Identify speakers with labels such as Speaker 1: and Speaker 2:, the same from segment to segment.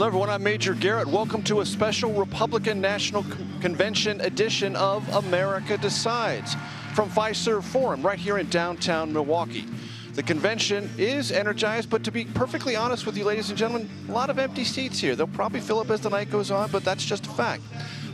Speaker 1: Hello everyone, I'm Major Garrett. Welcome to a special Republican National Convention edition of America Decides from Fiserv Forum right here in downtown Milwaukee. The convention is energized, but to be perfectly honest with you, ladies and gentlemen, a lot of empty seats here. They'll probably fill up as the night goes on, but that's just a fact.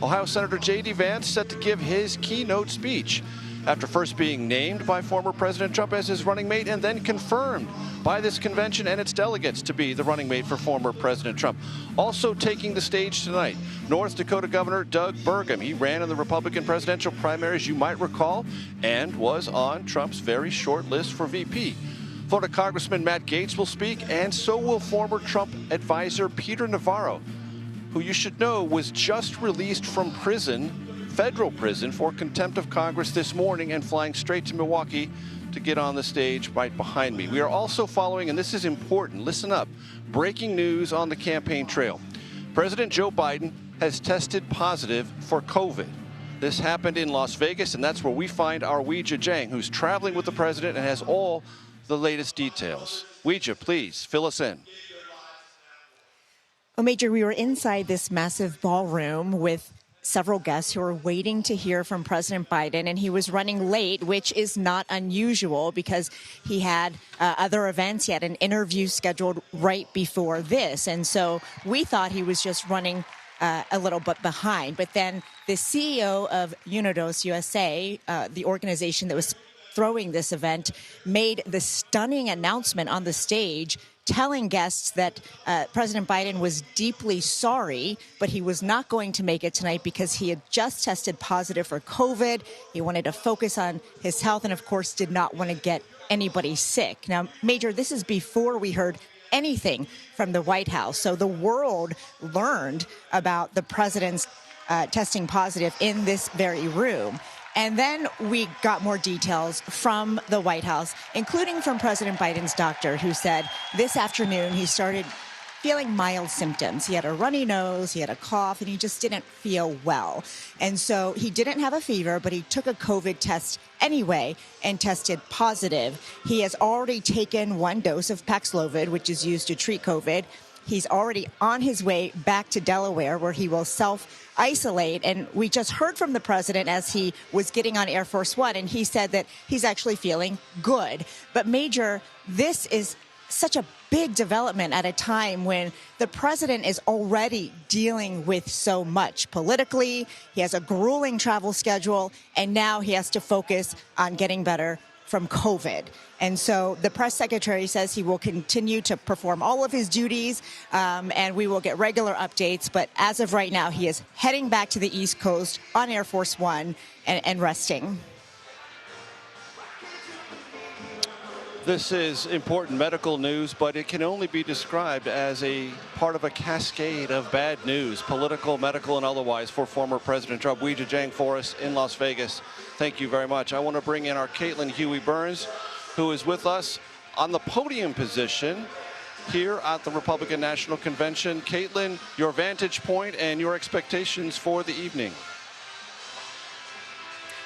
Speaker 1: Ohio Senator J.D. Vance set to give his keynote speech after first being named by former President Trump as his running mate and then confirmed by this convention and its delegates to be the running mate for former President Trump. Also taking the stage tonight, North Dakota Governor Doug Burgum. He ran in the Republican presidential primaries, you might recall, and was on Trump's very short list for VP. Florida Congressman Matt Gaetz will speak, and so will former Trump advisor Peter Navarro, who you should know was just released from prison, federal prison, for contempt of Congress this morning and flying straight to Milwaukee to get on the stage right behind me. We are also following, and this is important, listen up, breaking news on the campaign trail. President Joe Biden has tested positive for COVID. This happened in Las Vegas, and that's where we find our Weijia Jiang, who's traveling with the president and has all the latest details. Weijia, please fill us in.
Speaker 2: Well, Major, we were inside this massive ballroom with several guests who were waiting to hear from President Biden, and he was running late, which is not unusual because he had other events. He had an interview scheduled right before this, and so we thought he was just running a little bit behind. But then the CEO of Unidos USA, the organization that was throwing this event, made the stunning announcement on the stage telling guests that President Biden was deeply sorry, but he was not going to make it tonight because he had just tested positive for COVID. He wanted to focus on his health and, of course, did not want to get anybody sick. Now, Major, this is before we heard anything from the White House. So the world learned about the president's testing positive in this very room. And then we got more details from the White House, including from President Biden's doctor, who said this afternoon he started feeling mild symptoms. He had a runny nose, he had a cough, and he just didn't feel well. And so he didn't have a fever, but he took a COVID test anyway and tested positive. He has already taken one dose of Paxlovid, which is used to treat COVID. He's already on his way back to Delaware, where he will self-isolate. And we just heard from the president as he was getting on Air Force One, and he said that he's actually feeling good. But, Major, this is such a big development at a time when the president is already dealing with so much politically. He has a grueling travel schedule, and now he has to focus on getting better from COVID. And so the press secretary says he will continue to perform all of his duties, and we will get regular updates. But as of right now, he is heading back to the East Coast on Air Force One and resting.
Speaker 1: This is important medical news, but it can only be described as a part of a cascade of bad news, political, medical, and otherwise, for former President Trump. Weijia Jiang for us in Las Vegas. Thank you very much. I want to bring in our Caitlin Huey-Burns, who is with us on the podium position here at the Republican National Convention. Caitlin, your vantage point and your expectations for the evening.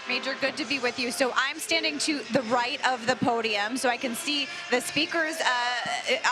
Speaker 3: Major, good to be with you. So I'm standing to the right of the podium, so I can see the speakers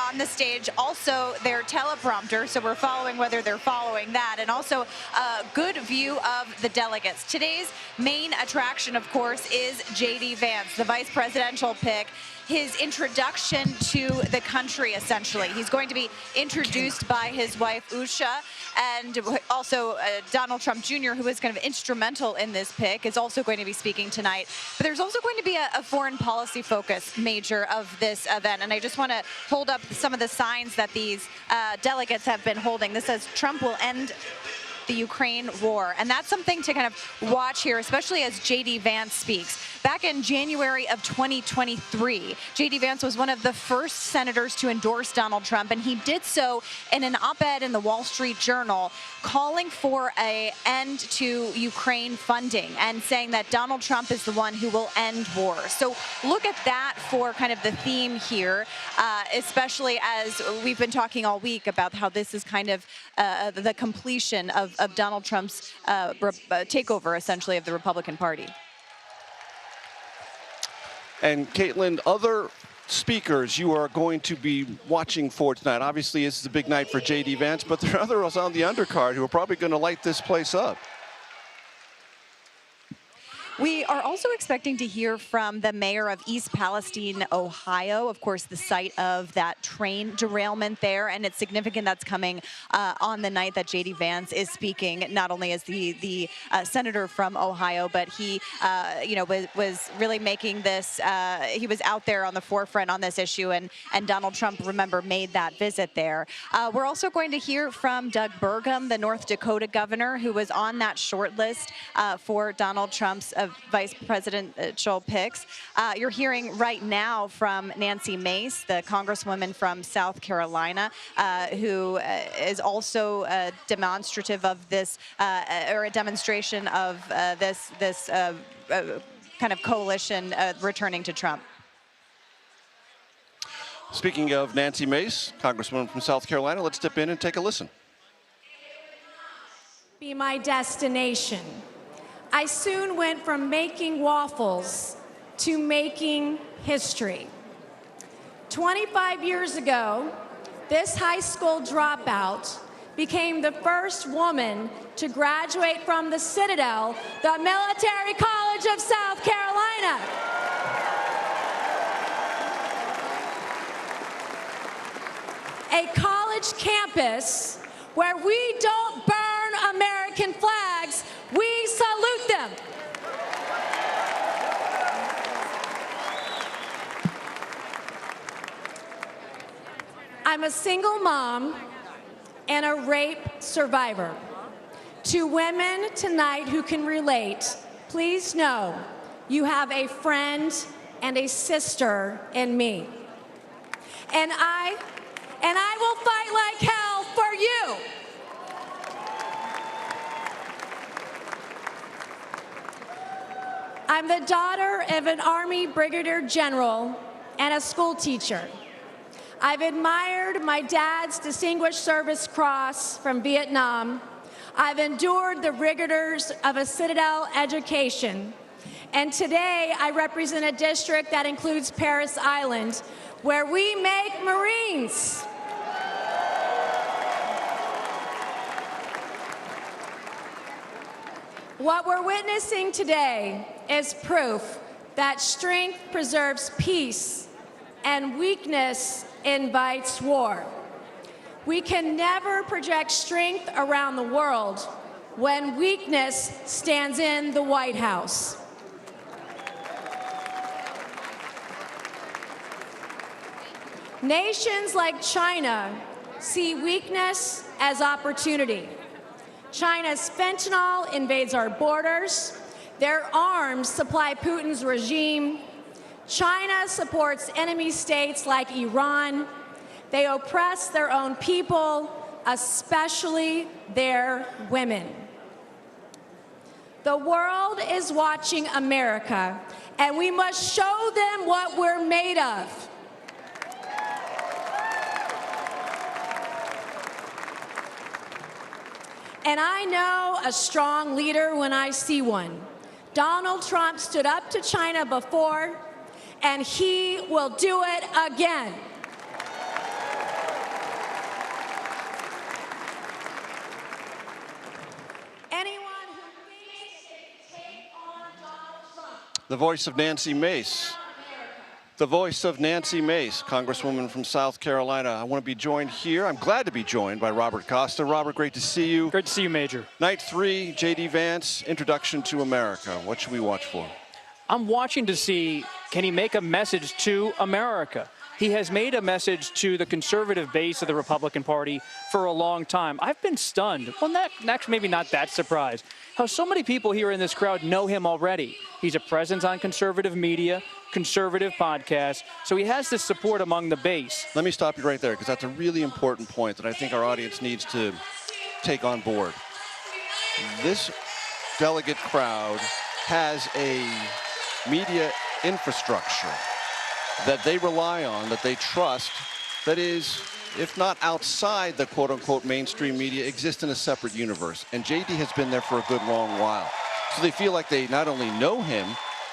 Speaker 3: on the stage, also their teleprompter, so we're following whether they're following that, and also a good view of the delegates. Today's main attraction, of course, is J.D. Vance, the vice presidential pick. His introduction to the country, essentially. He's going to be introduced by his wife, Usha, and also Donald Trump Jr., who is kind of instrumental in this pick, is also going to be speaking tonight. But there's also going to be a foreign policy focus, Major, of this event. And I just want to hold up some of the signs that these delegates have been holding. This says, Trump will end the Ukraine war. And that's something to kind of watch here, especially as J.D. Vance speaks. Back in January of 2023, J.D. Vance was one of the first senators to endorse Donald Trump, and he did so in an op-ed in the Wall Street Journal calling for an end to Ukraine funding and saying that Donald Trump is the one who will end war. So look at that for kind of the theme here, especially as we've been talking all week about how this is kind of the completion of Donald Trump's takeover, essentially, of the Republican Party.
Speaker 1: And Caitlin, other speakers you are going to be watching for tonight? Obviously, this is a big night for J.D. Vance, but there are others on the undercard who are probably going to light this place up.
Speaker 3: We are also expecting to hear from the mayor of East Palestine, Ohio, of course, the site of that train derailment there. And it's significant that's coming on the night that J.D. Vance is speaking, not only as the senator from Ohio, but he, was really making this, he was out there on the forefront on this issue. And Donald Trump, remember, made that visit there. We're also going to hear from Doug Burgum, the North Dakota governor, who was on that short list for Donald Trump's vice presidential picks. You're hearing right now from Nancy Mace, the congresswoman from South Carolina, who is also demonstrative of this, or a demonstration of this kind of coalition returning to Trump.
Speaker 1: Speaking of Nancy Mace, congresswoman from South Carolina, let's dip in and take a listen.
Speaker 4: Be my destination. I soon went from making waffles to making history. 25 years ago, this high school dropout became the first woman to graduate from the Citadel, the Military College of South Carolina. A college campus where we don't burn American flags, we salute them. I'm a single mom and a rape survivor. To women tonight who can relate, please know you have a friend and a sister in me. And I will fight like hell for you. I'm the daughter of an Army Brigadier General and a school teacher. I've admired my dad's Distinguished Service Cross from Vietnam. I've endured the rigors of a Citadel education. And today I represent a district that includes Parris Island, where we make Marines. What we're witnessing today is proof that strength preserves peace and weakness invites war. We can never project strength around the world when weakness stands in the White House. Nations like China see weakness as opportunity. China's fentanyl invades our borders. Their arms supply Putin's regime. China supports enemy states like Iran. They oppress their own people, especially their women. The world is watching America, and we must show them what we're made of. And I know a strong leader when I see one. Donald Trump stood up to China before, and he will do it again. Anyone who thinks they can take on Donald Trump.
Speaker 1: The voice of Nancy Mace. The voice of Nancy Mace, Congresswoman from South Carolina. I want to be joined here. I'm glad to be joined by Robert Costa. Robert, great to see you.
Speaker 5: Great to see you, Major.
Speaker 1: Night 3, J.D. Vance, Introduction to America. What should we watch for?
Speaker 5: I'm watching to see, can he make a message to America? He has made a message to the conservative base of the Republican Party for a long time. I've been stunned. Well, next, maybe not that surprised. How so many people here in this crowd know him already. He's a presence on conservative media, conservative podcasts, so he has this support among the base.
Speaker 1: Let me stop you right there, because that's a really important point that I think our audience needs to take on board. This delegate crowd has a media infrastructure that they rely on, that they trust, that is, if not outside the quote-unquote mainstream media, exists in a separate universe. And J.D. has been there for a good long while. So they feel like they not only know him,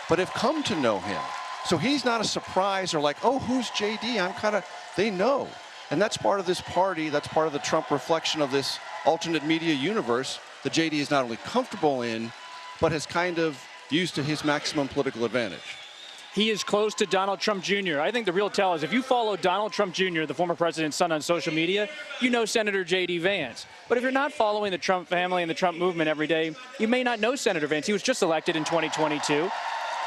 Speaker 1: but have come to know him. So he's not a surprise or like, oh, who's JD? They know. And that's part of this party. That's part of the Trump reflection of this alternate media universe that JD is not only comfortable in, but has kind of used to his maximum political advantage.
Speaker 5: He is close to Donald Trump Jr. I think the real tell is if you follow Donald Trump Jr., the former president's son, on social media, you know Senator J.D. Vance. But if you're not following the Trump family and the Trump movement every day, you may not know Senator Vance. He was just elected in 2022.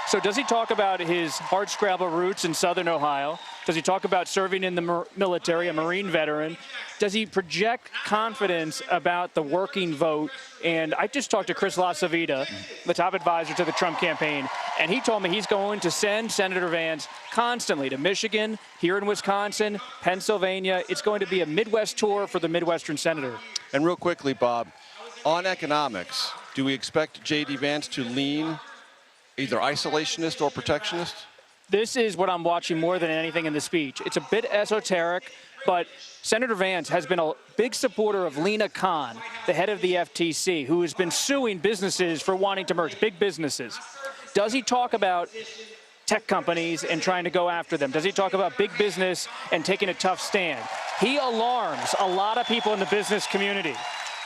Speaker 5: So does he talk about his hardscrabble roots in Southern Ohio? Does he talk about serving in the military, a Marine veteran? Does he project confidence about the working vote? And I just talked to Chris LaCivita, the top advisor to the Trump campaign, and he told me he's going to send Senator Vance constantly to Michigan, here in Wisconsin, Pennsylvania. It's going to be a Midwest tour for the Midwestern senator.
Speaker 1: And real quickly, Bob, on economics, do we expect J.D. Vance to lean either isolationist or protectionist?
Speaker 5: This is what I'm watching more than anything in the speech. It's a bit esoteric, but Senator Vance has been a big supporter of Lena Khan, the head of the FTC, who has been suing businesses for wanting to merge, big businesses. Does he talk about tech companies and trying to go after them? Does he talk about big business and taking a tough stand? He alarms a lot of people in the business community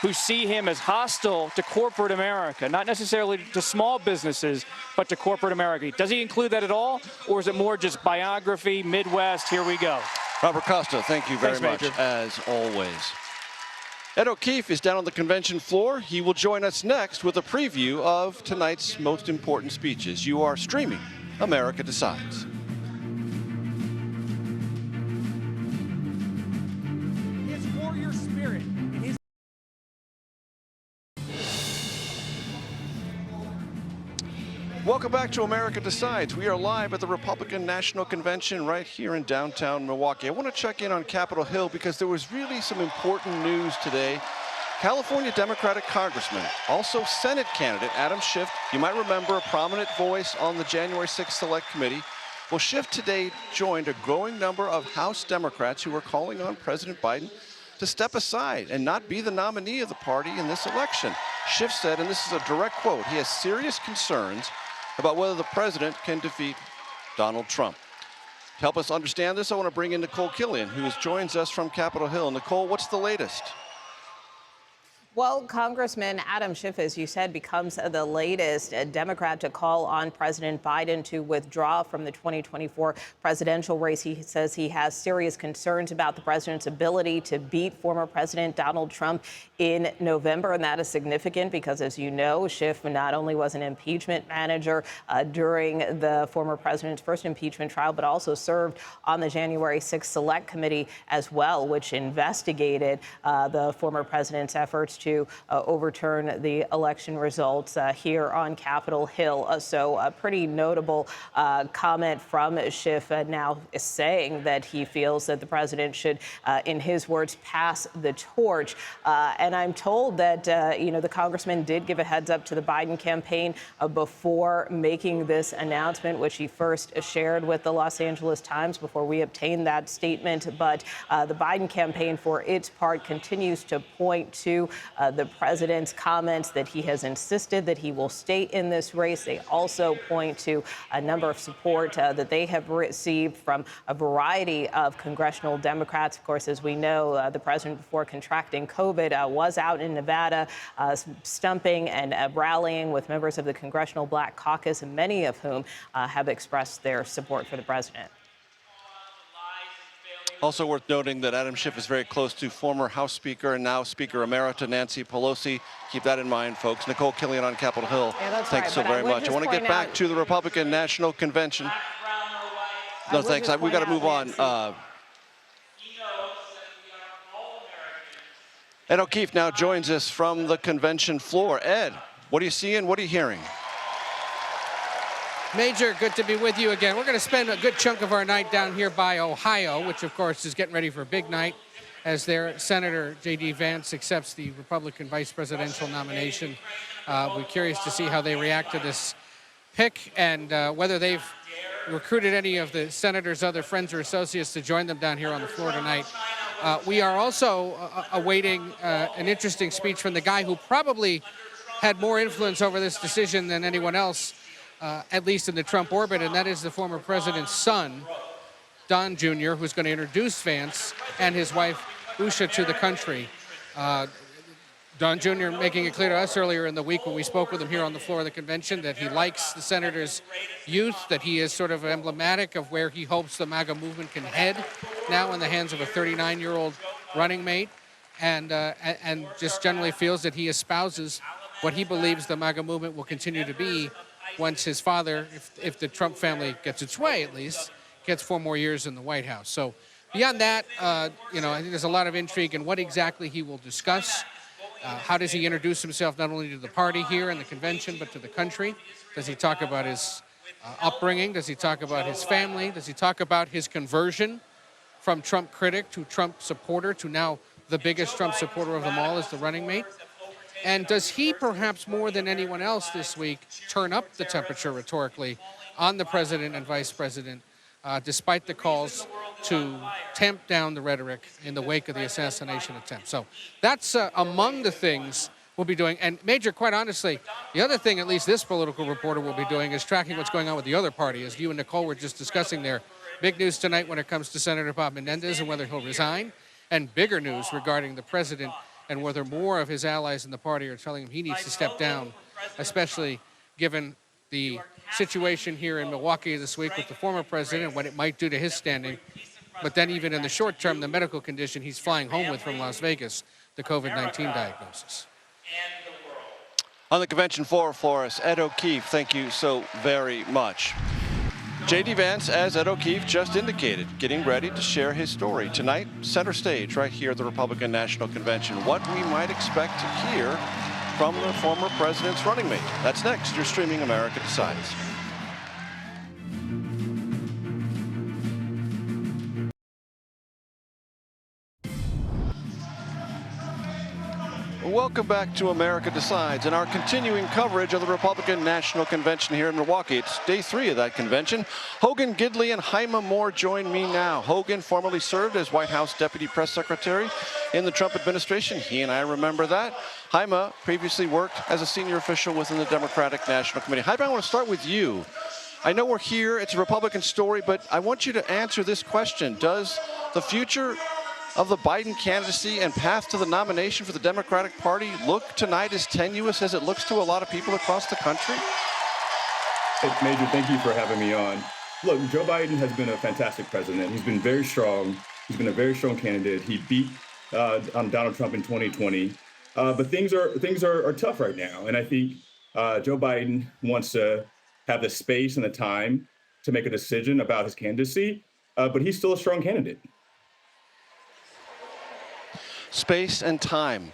Speaker 5: who see him as hostile to corporate America, not necessarily to small businesses, but to corporate America. Does he include that at all, or is it more just biography, Midwest, here we go?
Speaker 1: Robert Costa, thank you very
Speaker 5: Thanks,
Speaker 1: much,
Speaker 5: Major.
Speaker 1: as always. Ed O'Keefe is down on the convention floor. He will join us next with a preview of tonight's most important speeches. You are streaming America Decides.
Speaker 6: His warrior spirit and his
Speaker 1: Welcome back to America Decides. We are live at the Republican National Convention right here in downtown Milwaukee. I want to check in on Capitol Hill because there was really some important news today. California Democratic Congressman, also Senate candidate Adam Schiff, you might remember, a prominent voice on the January 6th Select Committee. Well, Schiff today joined a growing number of House Democrats who were calling on President Biden to step aside and not be the nominee of the party in this election. Schiff said, and this is a direct quote, he has serious concerns about whether the president can defeat Donald Trump. To help us understand this, I want to bring in Nicole Killian, who joins us from Capitol Hill. Nicole, what's the latest?
Speaker 7: Well, Congressman Adam Schiff, as you said, becomes the latest Democrat to call on President Biden to withdraw from the 2024 presidential race. He says he has serious concerns about the president's ability to beat former President Donald Trump in November. And that is significant because, as you know, Schiff not only was an impeachment manager during the former president's first impeachment trial, but also served on the January 6th Select Committee as well, which investigated the former president's efforts to overturn the election results here on Capitol Hill. So a pretty notable comment from Schiff now is saying that he feels that the president should, in his words, pass the torch. And I'm told that, the congressman did give a heads up to the Biden campaign before making this announcement, which he first shared with the Los Angeles Times before we obtained that statement. But the Biden campaign, for its part, continues to point to the president's comments that he has insisted that he will stay in this race. They also point to a number of support that they have received from a variety of congressional Democrats. Of course, as we know, the president, before contracting COVID, was out in Nevada stumping and rallying with members of the Congressional Black Caucus, many of whom have expressed their support for the president.
Speaker 1: Also worth noting that Adam Schiff is very close to former House Speaker and now Speaker Emerita Nancy Pelosi. Keep that in mind, folks. Nicole Killian on Capitol Hill.
Speaker 7: Yeah, that's
Speaker 1: thanks
Speaker 7: right,
Speaker 1: so
Speaker 7: but
Speaker 1: very much. I want to get back to the Republican National Convention. No, thanks. We've got to move on. Ed O'Keefe now joins us from the convention floor. Ed, what are you seeing? What are you hearing?
Speaker 6: Major, good to be with you again. We're going to spend a good chunk of our night down here by Ohio, which, of course, is getting ready for a big night as their Senator J.D. Vance accepts the Republican vice presidential nomination. We're curious to see how they react to this pick and whether they've recruited any of the senator's other friends or associates to join them down here on the floor tonight. We are also awaiting an interesting speech from the guy who probably had more influence over this decision than anyone else, at least in the Trump orbit, and that is the former president's son, Don Jr., who's going to introduce Vance and his wife, Usha, to the country. Don Jr. making it clear to us earlier in the week when we spoke with him here on the floor of the convention that he likes the senator's youth, that he is sort of emblematic of where he hopes the MAGA movement can head now in the hands of a 39-year-old running mate, and just generally feels that he espouses what he believes the MAGA movement will continue to be once his father, if the Trump family gets its way at least, gets 4 more years in the White House. So beyond that, I think there's a lot of intrigue in what exactly he will discuss. How does he introduce himself not only to the party here in the convention, but to the country? Does he talk about his upbringing? Does he talk about his family? Does he talk about his conversion from Trump critic to Trump supporter to now the biggest Trump supporter of them all as the running mate? And does he, perhaps more than anyone else this week, turn up the temperature rhetorically on the president and vice president, despite the calls to tamp down the rhetoric in the wake of the assassination attempt? So that's among the things we'll be doing. And Major, quite honestly, the other thing at least this political reporter will be doing is tracking what's going on with the other party, as you and Nicole were just discussing there. Big news tonight when it comes to Senator Bob Menendez and whether he'll resign, and bigger news regarding the president and whether more of his allies in the party are telling him he needs to step down, especially given the situation here in Milwaukee this week with the former president and what it might do to his standing. But then even in the short term, the medical condition he's flying home with from Las Vegas, the COVID-19 diagnosis.
Speaker 1: On the convention floor for us, Ed O'Keefe, thank you so very much. J.D. Vance, as Ed O'Keefe just indicated, getting ready to share his story. Tonight, center stage right here at the Republican National Convention. What we might expect to hear from the former president's running mate. That's next. You're streaming America Decides. Welcome back to America Decides and our continuing coverage of the Republican National Convention here in Milwaukee. It's day 3 of that convention. Hogan Gidley and Haima Moore join me now. Hogan formerly served as White House Deputy Press Secretary in the Trump administration. He and I remember that. Haima previously worked as a senior official within the Democratic National Committee. Haima, I want to start with you. I know we're here, it's a Republican story, but I want you to answer this question. Does the future of the Biden candidacy and path to the nomination for the Democratic Party look tonight as tenuous as it looks to a lot of people across the country?
Speaker 8: Hey, Major, thank you for having me on. Look, Joe Biden has been a fantastic president. He's been very strong. He's been a very strong candidate. He beat Donald Trump in 2020. But things are tough right now. And I think Joe Biden wants to have the space and the time to make a decision about his candidacy. But he's still a strong candidate.
Speaker 1: Space and time.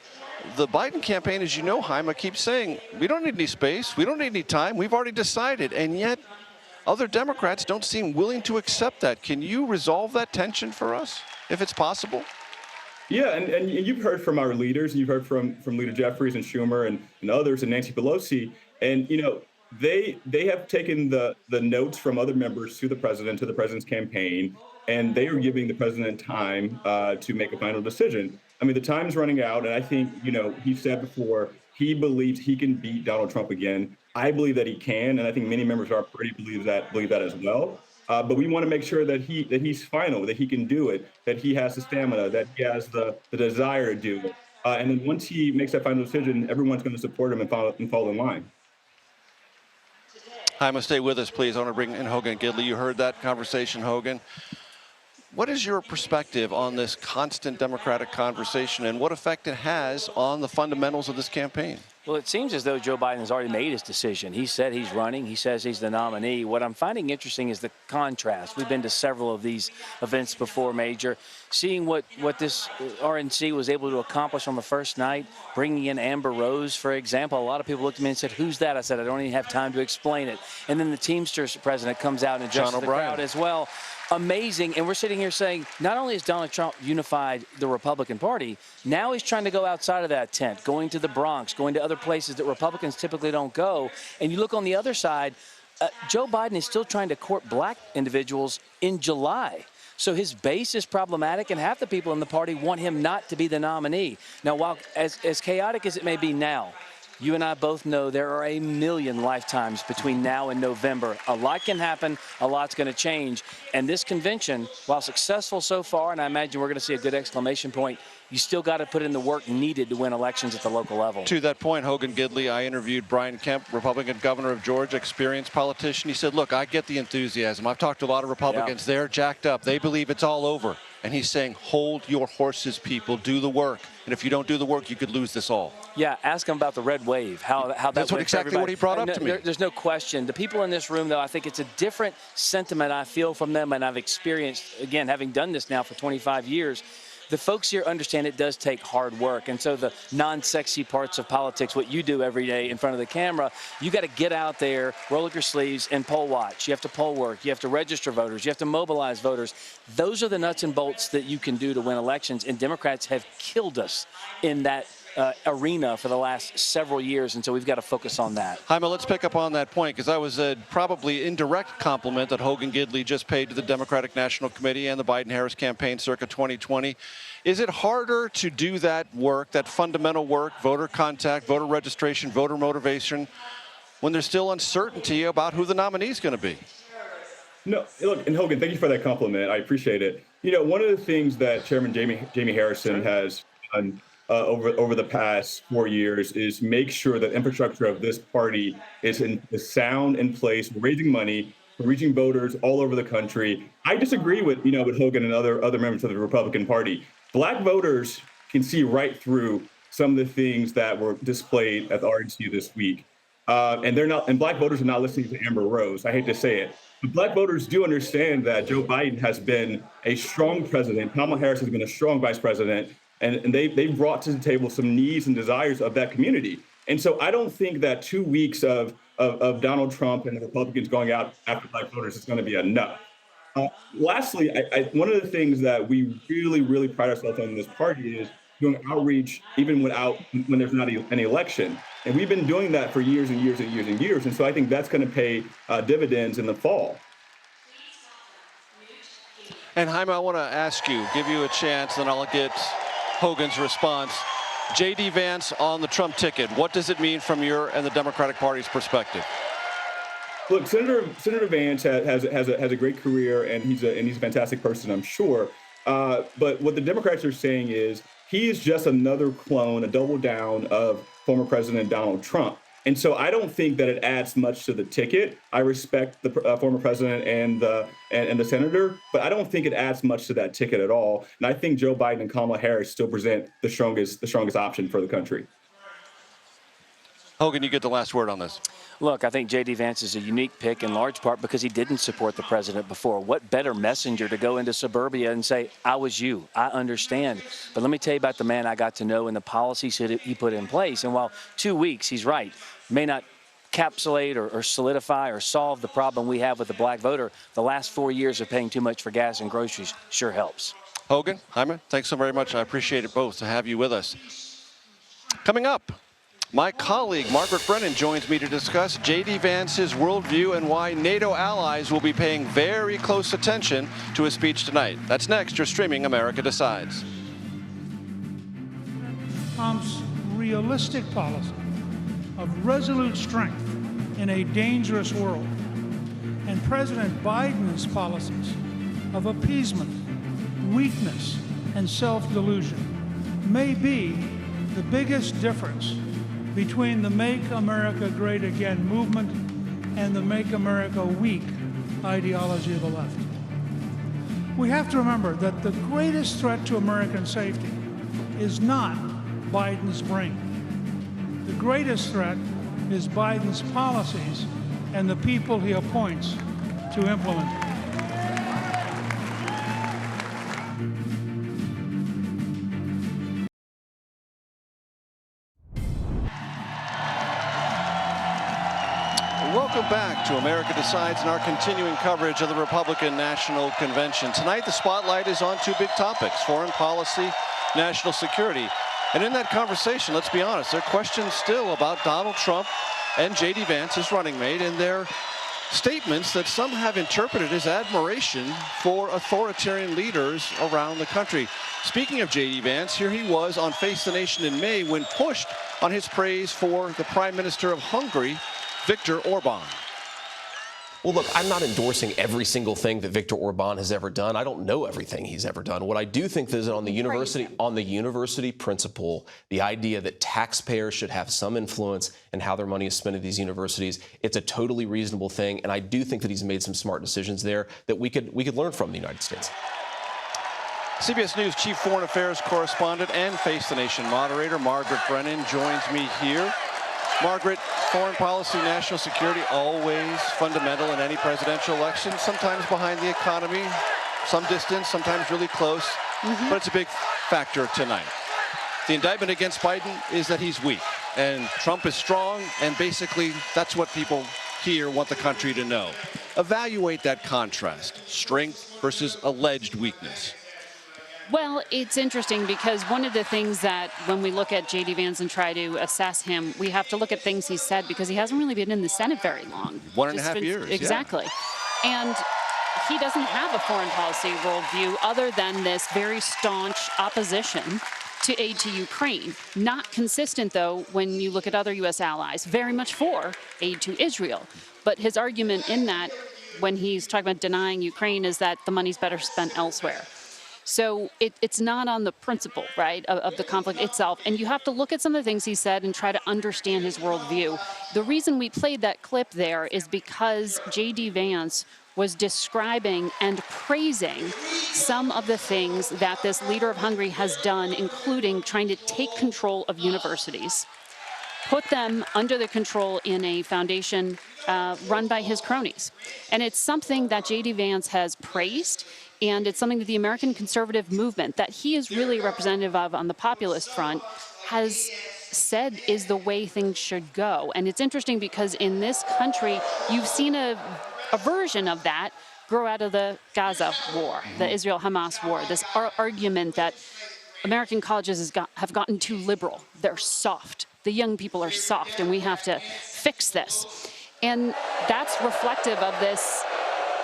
Speaker 1: The Biden campaign, as you know, Haima, keeps saying, we don't need any space, we don't need any time, we've already decided. And yet, other Democrats don't seem willing to accept that. Can you resolve that tension for us, if it's possible?
Speaker 8: Yeah, and you've heard from our leaders, you've heard from Leader Jeffries and Schumer and others and Nancy Pelosi, and they have taken the notes from other members to the president's campaign, and they are giving the president time to make a final decision. I mean, the time's running out, and I think, he said before, he believes he can beat Donald Trump again. I believe that he can, and I think many members of our party believe that as well. But we want to make sure that he's final, that he can do it, that he has the stamina, that he has the desire to do it. And then once he makes that final decision, everyone's going to support him and fall in line.
Speaker 1: Haima, stay with us, please. I want to bring in Hogan Gidley. You heard that conversation, Hogan. What is your perspective on this constant Democratic conversation and what effect it has on the fundamentals of this campaign?
Speaker 5: Well, it seems as though Joe Biden has already made his decision. He said he's running. He says he's the nominee. What I'm finding interesting is the contrast. We've been to several of these events before, Major. Seeing what this RNC was able to accomplish on the first night, bringing in Amber Rose, for example. A lot of people looked at me and said, who's that? I said, I don't even have time to explain it. And then the Teamsters president comes out and addresses the crowd as well. Amazing. And we're sitting here saying, not only has Donald Trump unified the Republican Party, now he's trying to go outside of that tent, going to the Bronx, going to other places that Republicans typically don't go. And you look on the other side, Joe Biden is still trying to court black individuals in July. So his base is problematic, and half the people in the party want him not to be the nominee. Now, while as chaotic as it may be now, You and I both know there are a million lifetimes between now and November. A lot can happen. A lot's going to change. And this convention, while successful so far, and I imagine we're going to see a good exclamation point, you still got to put in the work needed to win elections at the local level.
Speaker 1: To that point, Hogan Gidley, I interviewed Brian Kemp, Republican governor of Georgia, experienced politician. He said, look, I get the enthusiasm. I've talked to a lot of Republicans. They're jacked up. They believe it's all over. And he's saying, hold your horses, people. Do the work. And if you don't do the work, you could lose this all.
Speaker 5: Yeah, ask him about the red wave, how that
Speaker 1: That's exactly what he brought up to me.
Speaker 5: There's no question. The people in this room, though, I think it's a different sentiment I feel from them, and I've experienced, again, having done this now for 25 years. The folks here understand it does take hard work. And so the non-sexy parts of politics, what you do every day in front of the camera, you got to get out there, roll up your sleeves, and poll watch. You have to poll work. You have to register voters. You have to mobilize voters. Those are the nuts and bolts that you can do to win elections. And Democrats have killed us in that arena for the last several years, and so we've got to focus on that.
Speaker 1: Jaime, let's pick up on that point, because that was a probably indirect compliment that Hogan Gidley just paid to the Democratic National Committee and the Biden-Harris campaign circa 2020. Is it harder to do that work, that fundamental work, voter contact, voter registration, voter motivation, when there's still uncertainty about who the nominee is going to be?
Speaker 8: No, look, and Hogan, thank you for that compliment. I appreciate it. You know, one of the things that Chairman Jamie Harrison has done over the past 4 years is make sure that infrastructure of this party is sound in place, raising money, reaching voters all over the country. I disagree with Hogan and other members of the Republican Party. Black voters can see right through some of the things that were displayed at the RNC this week, and black voters are not listening to Amber Rose. I hate to say it, but black voters do understand that Joe Biden has been a strong president. Kamala Harris has been a strong vice president. And they brought to the table some needs and desires of that community. And so I don't think that 2 weeks of Donald Trump and the Republicans going out after black voters is going to be enough. Lastly, one of the things that we really, really pride ourselves on in this party is doing outreach even when there's not any election. And we've been doing that for years and years and years and years. And so I think that's going to pay dividends in the fall.
Speaker 1: And Jaime, I want to ask you, give you a chance, then I'll get Hogan's response. J.D. Vance on the Trump ticket. What does it mean from your and the Democratic Party's perspective?
Speaker 8: Look, Senator Vance has a great career, and he's a fantastic person, I'm sure. But what the Democrats are saying is he is just another clone, a double down of former President Donald Trump. And so I don't think that it adds much to the ticket. I respect the former president and the senator, but I don't think it adds much to that ticket at all. And I think Joe Biden and Kamala Harris still present the strongest option for the country.
Speaker 1: Hogan, you get the last word on this.
Speaker 5: Look, I think J.D. Vance is a unique pick in large part because he didn't support the president before. What better messenger to go into suburbia and say, I was you, I understand. But let me tell you about the man I got to know and the policies he put in place. And while 2 weeks, he's right, may not encapsulate or solidify or solve the problem we have with the black voter, the last 4 years of paying too much for gas and groceries sure helps.
Speaker 1: Hogan, Jaime, thanks so very much. I appreciate it both to have you with us. Coming up, my colleague Margaret Brennan joins me to discuss J.D. Vance's worldview and why NATO allies will be paying very close attention to his speech tonight. That's next. You're streaming America Decides.
Speaker 9: Trump's realistic policy of resolute strength in a dangerous world, and President Biden's policies of appeasement, weakness, and self-delusion may be the biggest difference between the Make America Great Again movement and the Make America Weak ideology of the left. We have to remember that the greatest threat to American safety is not Biden's brain. The greatest threat is Biden's policies and the people he appoints to implement them.
Speaker 1: Welcome back to America Decides and our continuing coverage of the Republican National Convention. Tonight, the spotlight is on two big topics: foreign policy, national security. And in that conversation, let's be honest, there are questions still about Donald Trump and J.D. Vance, his running mate, and their statements that some have interpreted as admiration for authoritarian leaders around the country. Speaking of J.D. Vance, here he was on Face the Nation in May when pushed on his praise for the Prime Minister of Hungary, Viktor Orban.
Speaker 10: Well, look, I'm not endorsing every single thing that Viktor Orban has ever done. I don't know everything he's ever done. What I do think is on the university principle, the idea that taxpayers should have some influence in how their money is spent at these universities, it's a totally reasonable thing. And I do think that he's made some smart decisions there that we could learn from in the United States.
Speaker 1: CBS News Chief Foreign Affairs Correspondent and Face the Nation moderator Margaret Brennan joins me here. Margaret, foreign policy, national security, always fundamental in any presidential election, sometimes behind the economy, some distance, sometimes really close, but it's a big factor tonight. The indictment against Biden is that he's weak, and Trump is strong, and basically that's what people here want the country to know. Evaluate that contrast, strength versus alleged weakness.
Speaker 11: Well, it's interesting because one of the things that when we look at J.D. Vance and try to assess him, we have to look at things he's said because he hasn't really been in the Senate very long.
Speaker 1: 1.5 years.
Speaker 11: Exactly. Yeah. And he doesn't have a foreign policy worldview other than this very staunch opposition to aid to Ukraine. Not consistent, though, when you look at other U.S. allies, very much for aid to Israel. But his argument in that, when he's talking about denying Ukraine, is that the money's better spent elsewhere. So it's not on the principle, right, of the conflict itself. And you have to look at some of the things he said and try to understand his worldview. The reason we played that clip there is because J.D. Vance was describing and praising some of the things that this leader of Hungary has done, including trying to take control of universities, put them under the control in a foundation run by his cronies. And it's something that J.D. Vance has praised. And it's something that the American conservative movement, that he is really representative of on the populist front, has said is the way things should go. And it's interesting because in this country, you've seen a version of that grow out of the Gaza war, the Israel-Hamas war, this argument that American colleges have gotten too liberal. They're soft. The young people are soft, and we have to fix this. And that's reflective of this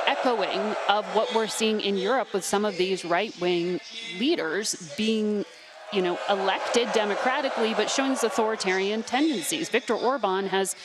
Speaker 11: echoing of what we're seeing in Europe with some of these right-wing leaders being, elected democratically, but showing these authoritarian tendencies. Viktor Orban has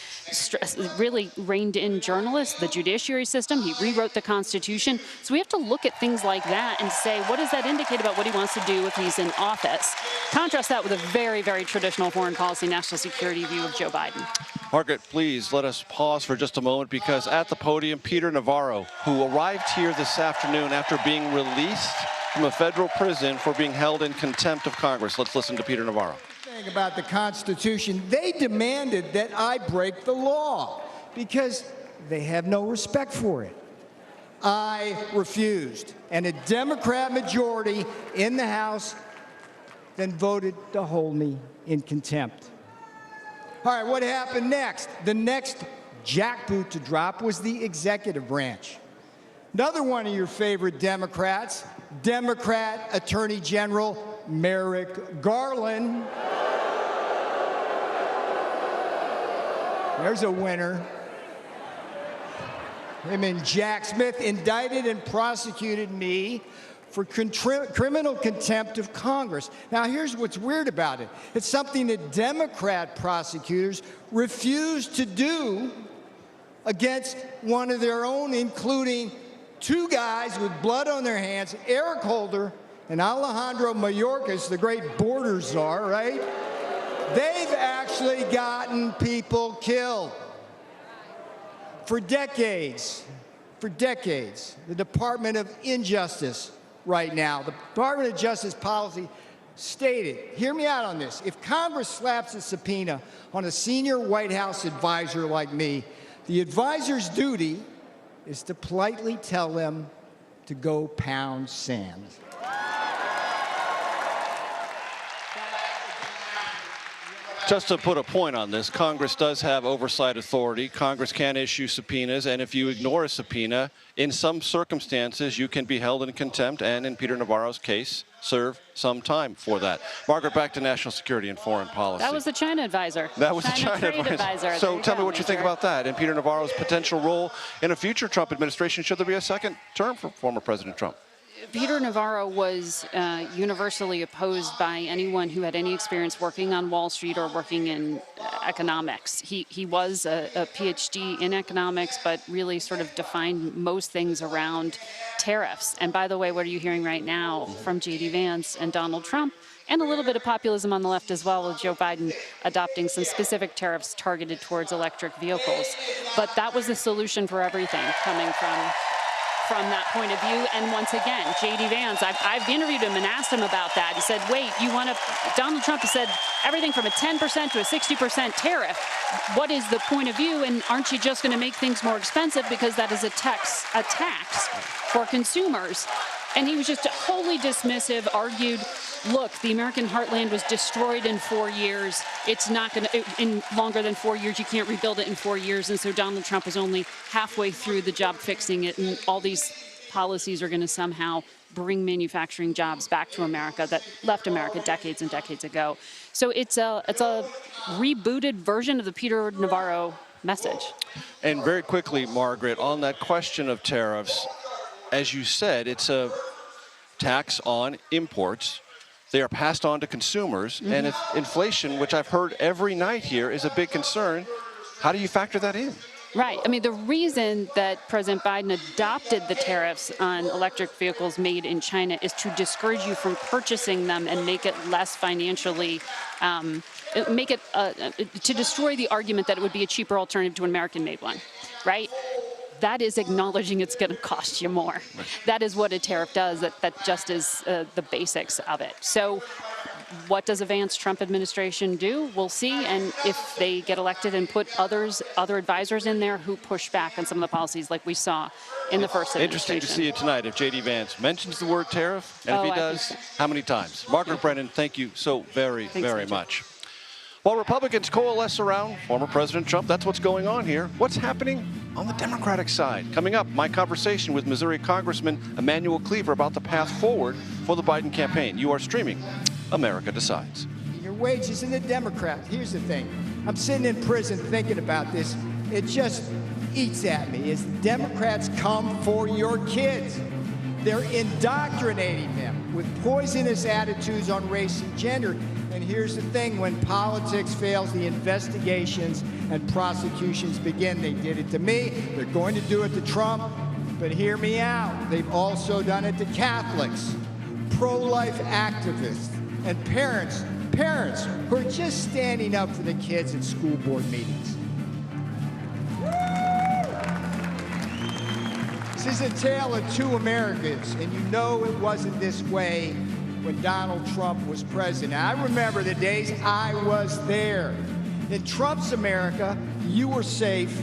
Speaker 11: really reined in journalists, the judiciary system. He rewrote the Constitution. So we have to look at things like that and say, what does that indicate about what he wants to do if he's in office? Contrast that with a very, very traditional foreign policy, national security view of Joe Biden.
Speaker 1: Margaret, please let us pause for just a moment because at the podium, Peter Navarro, who arrived here this afternoon after being released from a federal prison for being held in contempt of Congress. Let's listen to Peter Navarro.
Speaker 12: Thing about the Constitution, they demanded that I break the law because they have no respect for it. I refused, and a Democrat majority in the House then voted to hold me in contempt. All right, what happened next? The next jackboot to drop was the executive branch. Another one of your favorite Democrats, Democrat Attorney General Merrick Garland. There's a winner. Him and Jack Smith indicted and prosecuted me for criminal contempt of Congress. Now, here's what's weird about it. It's something that Democrat prosecutors refused to do against one of their own, including two guys with blood on their hands, Eric Holder and Alejandro Mayorkas, the great border czar, right? They've actually gotten people killed. For decades, the Department of Injustice right now, the Department of Justice policy stated, hear me out on this, if Congress slaps a subpoena on a senior White House advisor like me, the advisor's duty is to politely tell them to go pound sand.
Speaker 1: Just to put a point on this, Congress does have oversight authority. Congress can issue subpoenas, and if you ignore a subpoena, in some circumstances, you can be held in contempt, and in Peter Navarro's case, serve some time for that. Margaret, back to national security and foreign policy.
Speaker 11: That was the China advisor.
Speaker 1: That was the China advisor. So tell me what you think about that and Peter Navarro's potential role in a future Trump administration. Should there be a second term for former President Trump?
Speaker 11: Peter Navarro was universally opposed by anyone who had any experience working on Wall Street or working in economics. He was a PhD in economics, but really sort of defined most things around tariffs. And by the way, what are you hearing right now from J.D. Vance and Donald Trump? And a little bit of populism on the left as well, with Joe Biden adopting some specific tariffs targeted towards electric vehicles. But that was the solution for everything coming from that point of view. And once again, J.D. Vance, I've interviewed him and asked him about that. He said, wait, Donald Trump has said everything from a 10% to a 60% tariff. What is the point of view? And aren't you just going to make things more expensive because that is a tax for consumers? And he was just wholly dismissive, argued, look, the American heartland was destroyed in 4 years. It's not going to, in longer than 4 years, you can't rebuild it in 4 years. And so Donald Trump was only halfway through the job fixing it. And all these policies are going to somehow bring manufacturing jobs back to America that left America decades and decades ago. So it's a rebooted version of the Peter Navarro message.
Speaker 1: And very quickly, Margaret, on that question of tariffs, as you said, it's a tax on imports. They are passed on to consumers. And if inflation, which I've heard every night here, is a big concern, how do you factor that in?
Speaker 11: Right. I mean, the reason that President Biden adopted the tariffs on electric vehicles made in China is to discourage you from purchasing them and make it less financially, to destroy the argument that it would be a cheaper alternative to an American-made one, right? That is acknowledging it's going to cost you more. That is what a tariff does. That just is the basics of it. So what does a Vance-Trump administration do? We'll see. And if they get elected and put other advisors in there who push back on some of the policies like we saw in the first administration.
Speaker 1: Interesting to see it tonight if J.D. Vance mentions the word tariff. And if he does, how many times? Margaret Brennan, thank you so very much. While Republicans coalesce around former President Trump, that's what's going on here. What's happening on the Democratic side? Coming up, my conversation with Missouri Congressman Emanuel Cleaver about the path forward for the Biden campaign. You are streaming America Decides.
Speaker 12: Your wages in the Democrat. Here's the thing. I'm sitting in prison thinking about this. It just eats at me as Democrats come for your kids. They're indoctrinating them with poisonous attitudes on race and gender. And here's the thing, when politics fails, the investigations and prosecutions begin. They did it to me. They're going to do it to Trump. But hear me out. They've also done it to Catholics, pro-life activists, and parents who are just standing up for the kids at school board meetings. This is a tale of two Americas, and you know it wasn't this way when Donald Trump was president. I remember the days I was there. In Trump's America, you were safe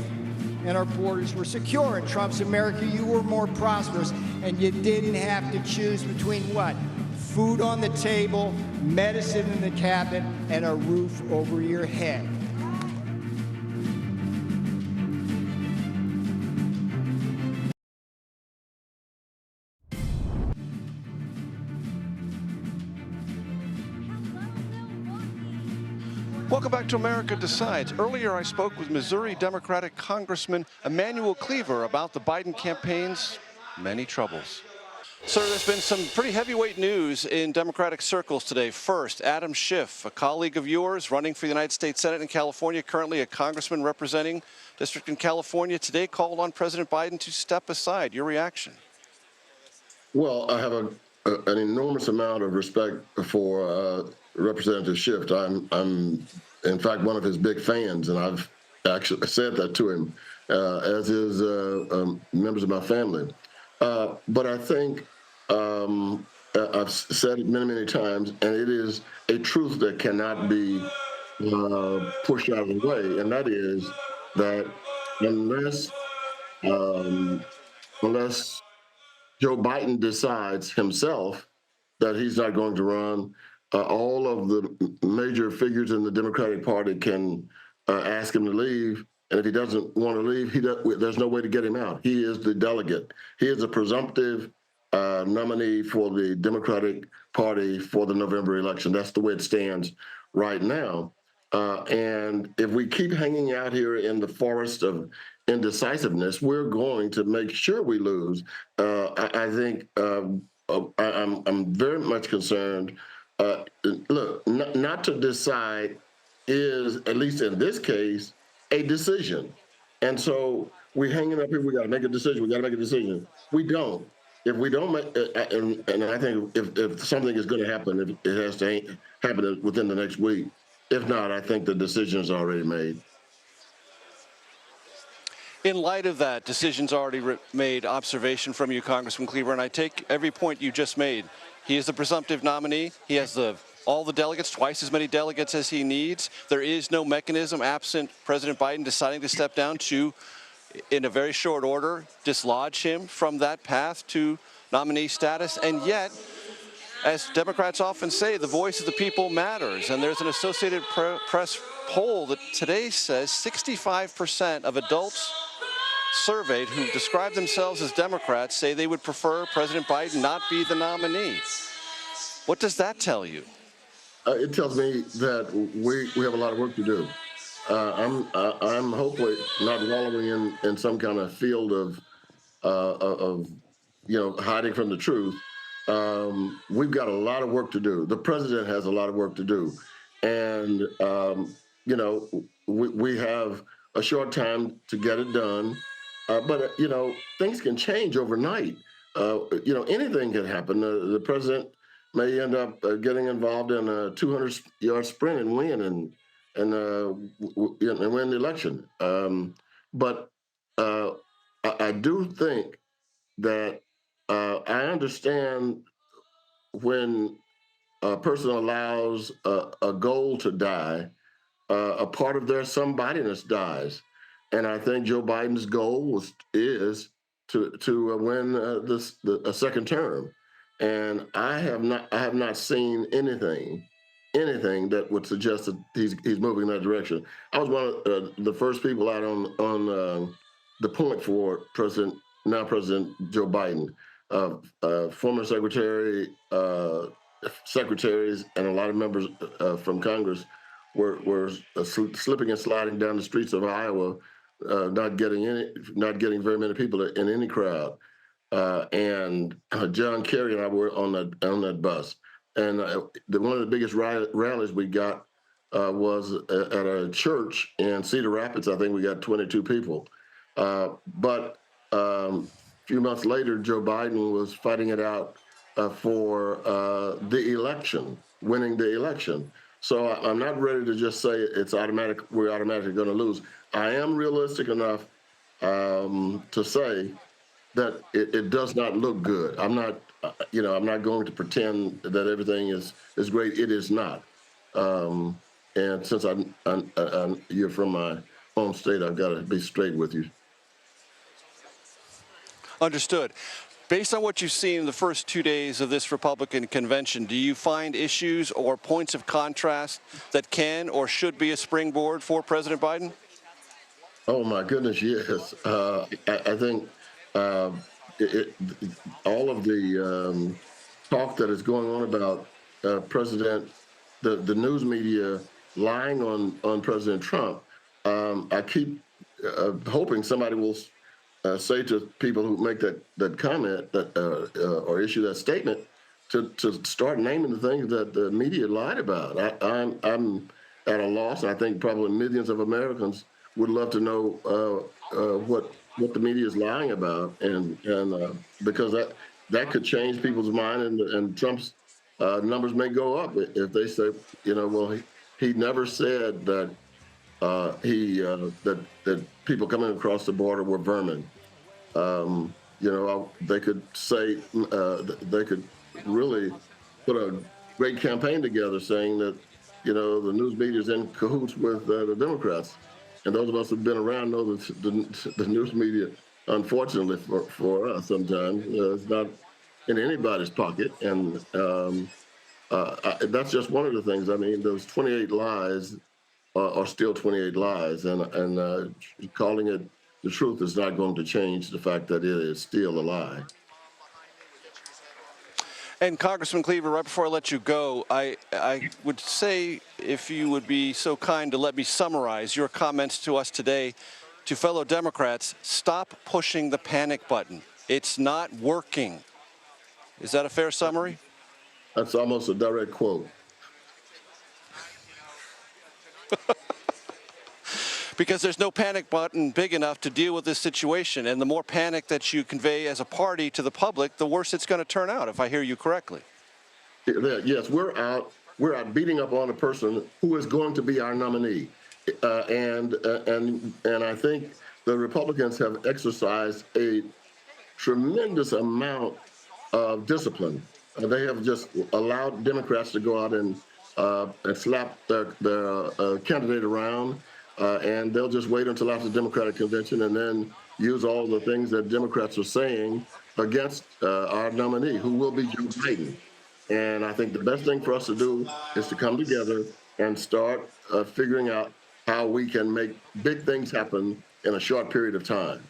Speaker 12: and our borders were secure. In Trump's America, you were more prosperous, and you didn't have to choose between what? Food on the table, medicine in the cabinet, and a roof over your head.
Speaker 1: Welcome back to America Decides. Earlier, I spoke with Missouri Democratic Congressman Emanuel Cleaver about the Biden campaign's many troubles. Sir, there's been some pretty heavyweight news in Democratic circles today. First, Adam Schiff, a colleague of yours running for the United States Senate in California, currently a congressman representing district in California, today called on President Biden to step aside. Your reaction?
Speaker 13: Well, I have an enormous amount of respect for Representative Schiff. I'm, in fact, one of his big fans, and I've actually said that to him, as is members of my family. But I think I've said it many, many times, and it is a truth that cannot be pushed out of the way, and that is that unless Joe Biden decides himself that he's not going to run, all of the major figures in the Democratic Party can ask him to leave. And if he doesn't want to leave, there's no way to get him out. He is the delegate. He is a presumptive nominee for the Democratic Party for the November election. That's the way it stands right now. And if we keep hanging out here in the forest of indecisiveness, we're going to make sure we lose. I think I'm very much concerned. Look, not to decide is, at least in this case, a decision. And so we're hanging up here. We got to make a decision. We got to make a decision. We don't. If we don't make, and I think if something is going to happen, it has to happen within the next week. If not, I think the decision is already made.
Speaker 1: In light of that, decisions already made, observation from you, Congressman Cleaver, and I take every point you just made. He is the presumptive nominee. He has all the delegates, twice as many delegates as he needs. There is no mechanism absent President Biden deciding to step down to, in a very short order, dislodge him from that path to nominee status. And yet, as Democrats often say, the voice of the people matters. And there's an Associated Press poll that today says 65% of adults surveyed who describe themselves as Democrats say they would prefer President Biden not be the nominee. What does that tell you?
Speaker 13: It tells me that we have a lot of work to do. I'm hopefully not wallowing in some kind of field of hiding from the truth. We've got a lot of work to do. The president has a lot of work to do, and we have a short time to get it done. But things can change overnight. Anything can happen. The president may end up getting involved in a 200-yard sprint and win and win the election. But I do think that I understand when a person allows a goal to die, a part of their somebodyness dies. And I think Joe Biden's goal is to win a second term. And I have not seen anything that would suggest that he's moving in that direction. I was one of the first people out on the point for now President Joe Biden. Former secretaries, and a lot of members from Congress were slipping and sliding down the streets of Iowa, not getting very many people in any crowd. And John Kerry and I were on that bus. And one of the biggest rallies we got was at a church in Cedar Rapids. I think we got 22 people. But a few months later, Joe Biden was fighting it out for the election, winning the election. So I'm not ready to just say it's automatic. We're automatically going to lose. I am realistic enough to say that it does not look good. I'm not going to pretend that everything is great. It is not. And since you're from my home state, I've got to be straight with you.
Speaker 1: Understood. Based on what you've seen in the first 2 days of this Republican convention, do you find issues or points of contrast that can or should be a springboard for President Biden?
Speaker 13: Oh, my goodness, yes. I think all of the talk that is going on about the news media lying on President Trump, I keep hoping somebody will say to people who make that comment or issue that statement to start naming the things that the media lied about. I'm at a loss, and I think probably millions of Americans would love to know what the media is lying about, and because that could change people's mind, and Trump's numbers may go up if they say, well, he never said that that people coming across the border were vermin. They could say they could really put a great campaign together saying that the news media is in cahoots with the Democrats, and those of us who've been around know that the news media, unfortunately for us, sometimes is not in anybody's pocket, and that's just one of the things. I mean, those 28 lies are still 28 lies, and calling it the truth is not going to change the fact that it is still a lie.
Speaker 1: And Congressman Cleaver, right before I let you go, I would say, if you would be so kind to let me summarize your comments to us today, to fellow Democrats: stop pushing the panic button. It's not working. Is that a fair summary?
Speaker 13: That's almost a direct quote.
Speaker 1: Because there's no panic button big enough to deal with this situation. And the more panic that you convey as a party to the public, the worse it's going to turn out, if I hear you correctly.
Speaker 13: Yes, we're out beating up on a person who is going to be our nominee. And I think the Republicans have exercised a tremendous amount of discipline. They have just allowed Democrats to go out and slap their candidate around. And they'll just wait until after the Democratic convention and then use all the things that Democrats are saying against our nominee, who will be Joe Biden. And I think the best thing for us to do is to come together and start figuring out how we can make big things happen in a short period of time.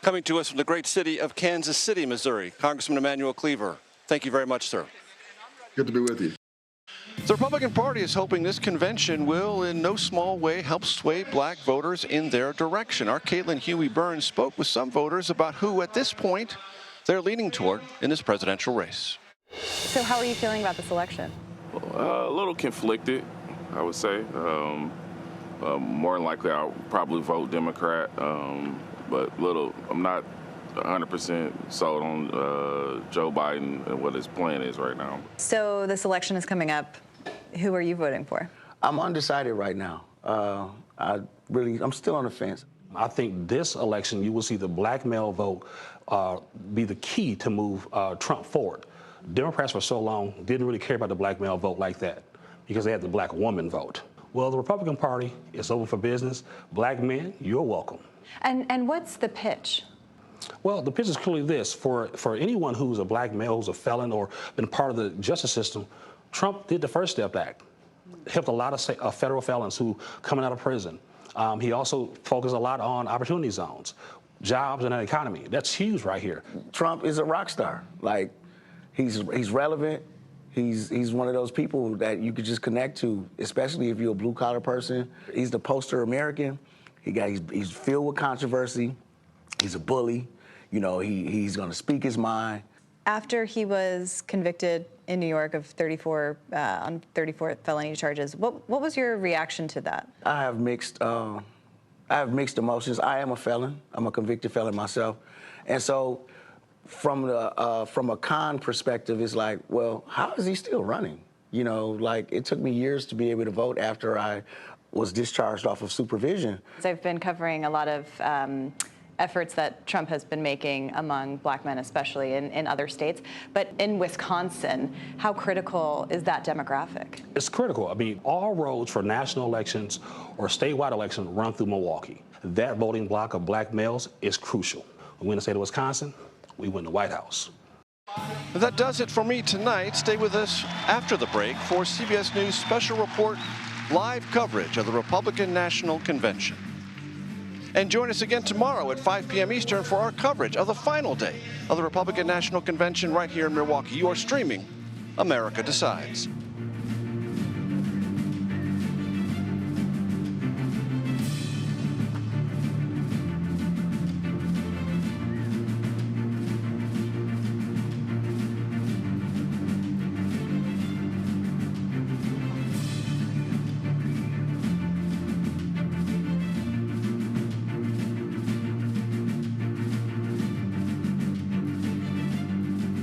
Speaker 1: Coming to us from the great city of Kansas City, Missouri, Congressman Emanuel Cleaver. Thank you very much, sir.
Speaker 13: Good to be with you.
Speaker 1: The Republican Party is hoping this convention will, in no small way, help sway black voters in their direction. Our Caitlin Huey-Burns spoke with some voters about who, at this point, they're leaning toward in this presidential race.
Speaker 3: So how are you feeling about this election?
Speaker 14: A little conflicted, I would say. More than likely, I'll probably vote Democrat, but I'm not 100% sold on Joe Biden and what his plan is right now.
Speaker 3: So this election is coming up. Who are you voting for?
Speaker 15: I'm undecided right now. I'm still on the fence.
Speaker 16: I think this election, you will see the black male vote be the key to move Trump forward. Democrats for so long didn't really care about the black male vote like that because they had the black woman vote. Well, the Republican Party is open for business. Black men, you're welcome.
Speaker 3: And what's the pitch?
Speaker 16: Well, the pitch is clearly this. For anyone who's a black male, who's a felon or been part of the justice system, Trump did the First Step Act, helped a lot of federal felons who coming out of prison. He also focused a lot on opportunity zones, jobs, and an economy. That's huge right here.
Speaker 15: Trump is a rock star. Like, he's relevant. He's one of those people that you could just connect to, especially if you're a blue-collar person. He's the poster American. He's filled with controversy. He's a bully. You know, he's going to speak his mind.
Speaker 3: After he was convicted in New York of 34 felony charges, what was your reaction to that?
Speaker 15: I have mixed emotions. I am a felon. I'm a convicted felon myself, and so from a con perspective, it's like, well, how is he still running? You know, like, it took me years to be able to vote after I was discharged off of supervision.
Speaker 3: I've been covering a lot of efforts that Trump has been making among black men, especially in other states. But in Wisconsin, how critical is that demographic?
Speaker 16: It's critical. I mean, all roads for national elections or statewide elections run through Milwaukee. That voting block of black males is crucial. We win the state of Wisconsin, we win the White House.
Speaker 1: That does it for me tonight. Stay with us after the break for CBS News special report, live coverage of the Republican National Convention. And join us again tomorrow at 5 p.m. Eastern for our coverage of the final day of the Republican National Convention right here in Milwaukee. You are streaming America Decides.